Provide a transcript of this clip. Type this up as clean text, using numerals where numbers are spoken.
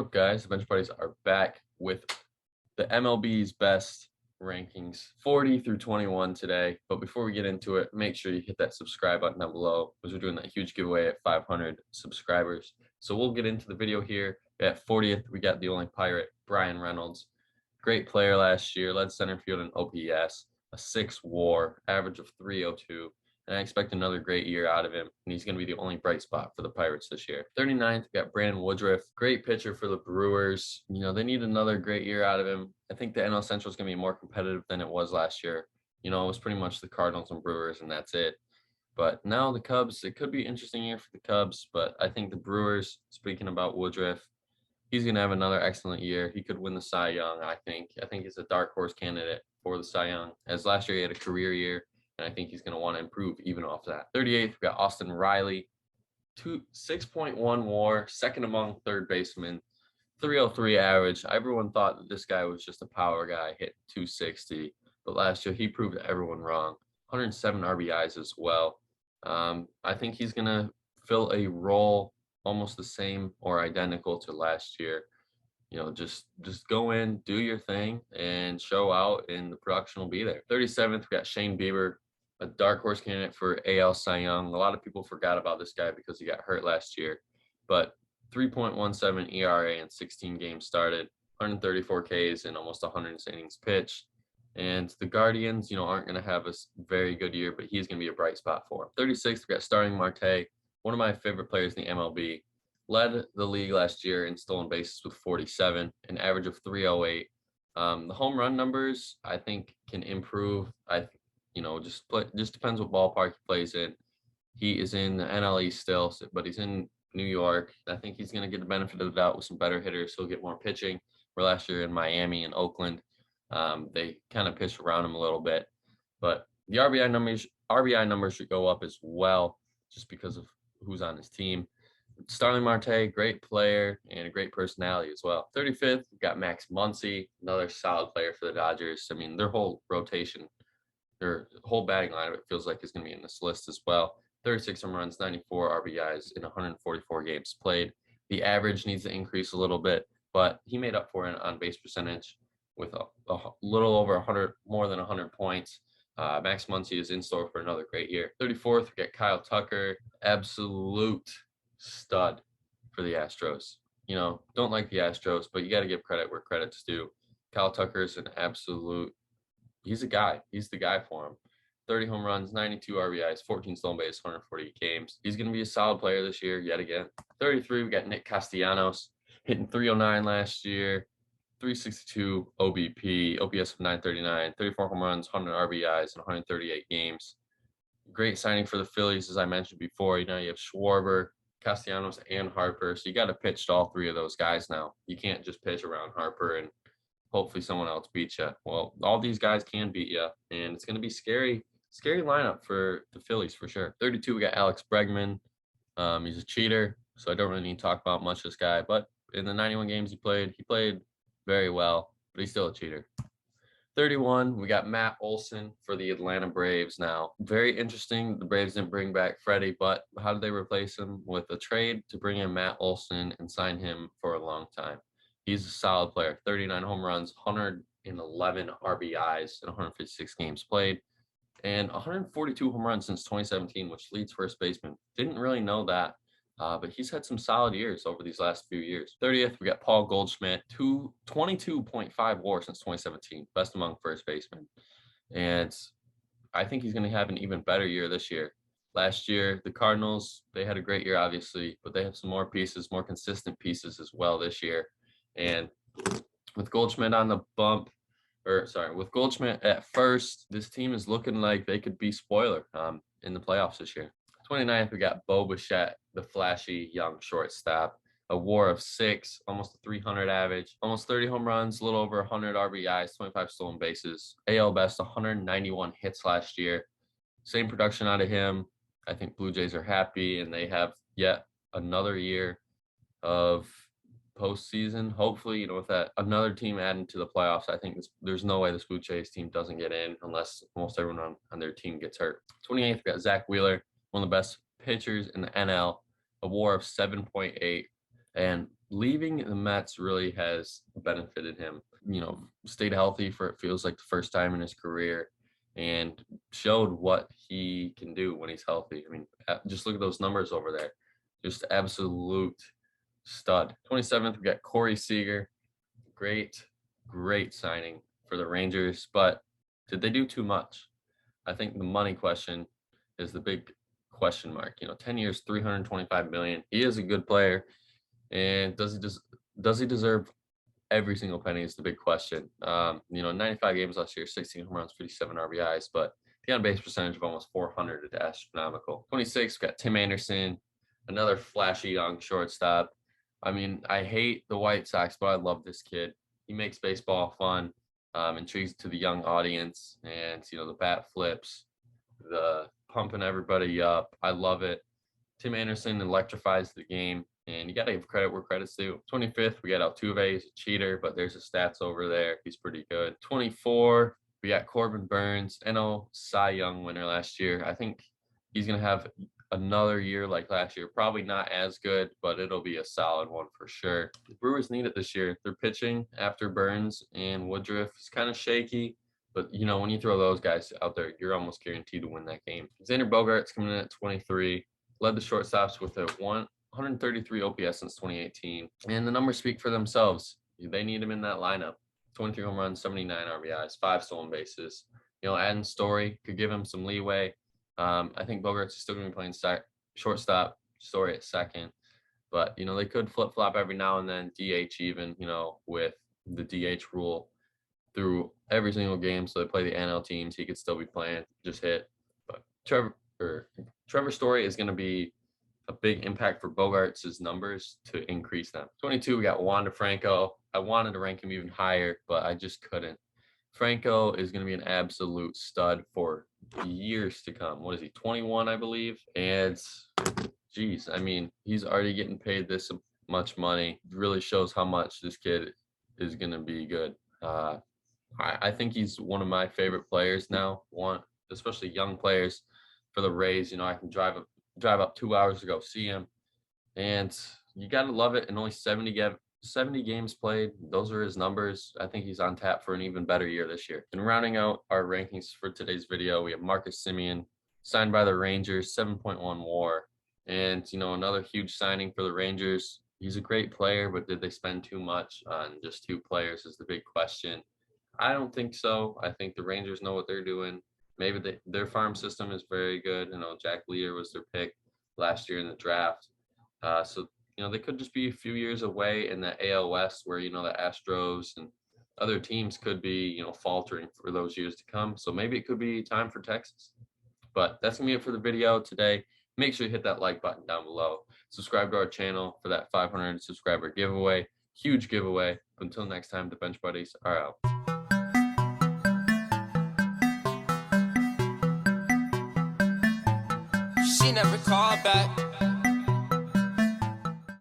Up, guys? The Bench Buddies are back with the MLB's best rankings, 40 through 21 today. But before we get into it, make sure you hit that subscribe button down below because we're doing that huge giveaway at 500 subscribers. So we'll get into the video here. At 40th, we got the only Pirate, Brian Reynolds. Great player last year, led center field in OPS, a 6 WAR, average of 302. And I expect another great year out of him, and he's going to be the only bright spot for the Pirates this year. 39th, we got Brandon Woodruff, great pitcher for the Brewers. You know, they need another great year out of him. I think the NL Central is going to be more competitive than it was last year. You know, it was pretty much the Cardinals and Brewers, and that's it. But now the Cubs, it could be an interesting year for the Cubs, but I think the Brewers, speaking about Woodruff, he's going to have another excellent year. He could win the Cy Young, I think. I think he's a dark horse candidate for the Cy Young, as last year he had a career year. And I think he's going to want to improve even off that. 38th, we got Austin Riley, 6.1 WAR, second among third basemen, 303 average. Everyone thought that this guy was just a power guy, hit 260. But last year, he proved everyone wrong. 107 RBIs as well. I think he's going to fill a role almost the same or identical to last year. You know, just go in, do your thing, and show out, and the production will be there. 37th, we got Shane Bieber, a dark horse candidate for AL Cy Young. A lot of people forgot about this guy because he got hurt last year, but 3.17 ERA in 16 games started, 134 Ks and almost 100 innings pitched. And the Guardians, you know, aren't going to have a very good year, but he's going to be a bright spot for him. 36th, we got Starling Marte, one of my favorite players in the MLB. Led the league last year in stolen bases with 47, an average of 308. The home run numbers, I think, can improve. Just depends what ballpark he plays in. He is in the NL East still, but he's in New York. I think he's going to get the benefit of the doubt with some better hitters. He'll get more pitching. Where last year in Miami and Oakland, they kind of pitched around him a little bit. But the RBI numbers should go up as well, just because of who's on his team. Starling Marte, great player and a great personality as well. 35th, we've got Max Muncy, another solid player for the Dodgers. I mean, their whole rotation, their whole batting lineup, it feels like is going to be in this list as well. 36 home runs, 94 RBIs in 144 games played. The average needs to increase a little bit, but he made up for it on base percentage with a little over 100, more than 100 points. Max Muncy is in store for another great year. 34th, we got Kyle Tucker, absolute stud for the Astros. You know, don't like the Astros, but you got to give credit where credit's due. Kyle Tucker is an absolute, he's a guy. He's the guy for him. 30 home runs, 92 RBIs, 14 stolen bases, 148 games. He's going to be a solid player this year yet again. 33, we got Nick Castellanos, hitting 309 last year, 362 OBP, OPS of 939, 34 home runs, 100 RBIs in 138 games. Great signing for the Phillies, as I mentioned before. You know, you have Schwarber, Castellanos, and Harper. So you got to pitch to all three of those guys now. You can't just pitch around Harper and hopefully someone else beats you. Well, all these guys can beat you, and it's going to be scary lineup for the Phillies for sure. 32, we got Alex Bregman. He's a cheater, so I don't really need to talk about much this guy. But in the 91 games he played very well, but he's still a cheater. 31, we got Matt Olson for the Atlanta Braves now. Very interesting. The Braves didn't bring back Freddie, but how did they replace him? With a trade to bring in Matt Olson and sign him for a long time. He's a solid player. 39 home runs, 111 RBIs in 156 games played, and 142 home runs since 2017, which leads first baseman. Didn't really know that. But he's had some solid years over these last few years. 30th, we got Paul Goldschmidt, 22.5 WAR since 2017, best among first basemen. And I think he's going to have an even better year this year. Last year, the Cardinals, they had a great year, obviously, but they have some more pieces, more consistent pieces as well this year. And with Goldschmidt on the bump, with Goldschmidt at first, this team is looking like they could be spoiler in the playoffs this year. 29th, we got Bo Bichette, the flashy young shortstop, a WAR of 6, almost a 300 average, almost 30 home runs, a little over 100 RBIs, 25 stolen bases, AL best, 191 hits last year. Same production out of him. I think Blue Jays are happy, and they have yet another year of postseason. Hopefully, you know, with that another team adding to the playoffs, I think there's no way this Blue Jays team doesn't get in unless almost everyone on their team gets hurt. 28th, we got Zach Wheeler, one of the best pitchers in the NL, a WAR of 7.8, and leaving the Mets really has benefited him. Stayed healthy for it feels like the first time in his career and showed what he can do when he's healthy. I mean, just look at those numbers over there. Just absolute stud. 27th, we got Corey Seager. Great, great signing for the Rangers, but did they do too much? I think the money question is the big question mark. 10 years, 325 million. He is a good player, and does he deserve every single penny is the big question. 95 games last year, 16 home runs, 57 RBIs, but the on-base percentage of almost 400 is astronomical. 26, got Tim Anderson, another flashy young shortstop. I mean, I hate the White Sox, but I love this kid. He makes baseball fun, intrigues to the young audience, and the bat flips, the pumping everybody up. I love it. Tim Anderson electrifies the game, and you got to give credit where credit's due. 25th, we got Altuve. He's a cheater, but there's his stats over there. He's pretty good. 24, we got Corbin Burns, NL Cy Young winner last year. I think he's going to have another year like last year. Probably not as good, but it'll be a solid one for sure. The Brewers need it this year. They're pitching after Burns and Woodruff is kind of shaky. But, when you throw those guys out there, you're almost guaranteed to win that game. Xander Bogaerts coming in at 23. Led the shortstops with a 133 OPS since 2018. And the numbers speak for themselves. They need him in that lineup. 23 home runs, 79 RBIs, 5 stolen bases. Adding Story could give him some leeway. I think Bogaerts is still going to be playing shortstop, Story at second. But, they could flip-flop every now and then, DH even, with the DH rule through every single game. So they play the NL teams. He could still be playing, just hit. But Trevor Story is going to be a big impact for Bogaerts' numbers to increase them. 22, we got Juan De Franco. I wanted to rank him even higher, but I just couldn't. Franco is going to be an absolute stud for years to come. What is he, 21, I believe? And, geez, I mean, he's already getting paid this much money. It really shows how much this kid is going to be good. I think he's one of my favorite players now, especially young players for the Rays. I can drive up 2 hours to go see him, and you got to love it. And only 70 games played. Those are his numbers. I think he's on tap for an even better year this year. And rounding out our rankings for today's video, we have Marcus Simeon, signed by the Rangers, 7.1 WAR. And, another huge signing for the Rangers. He's a great player, but did they spend too much on just 2 players is the big question. I don't think so. I think the Rangers know what they're doing. Maybe their farm system is very good. Jack Lear was their pick last year in the draft. So they could just be a few years away in the AL West where, the Astros and other teams could be, faltering for those years to come. So maybe it could be time for Texas. But that's going to be it for the video today. Make sure you hit that like button down below. Subscribe to our channel for that 500 subscriber giveaway. Huge giveaway. Until next time, the Bench Buddies are out. She never called back.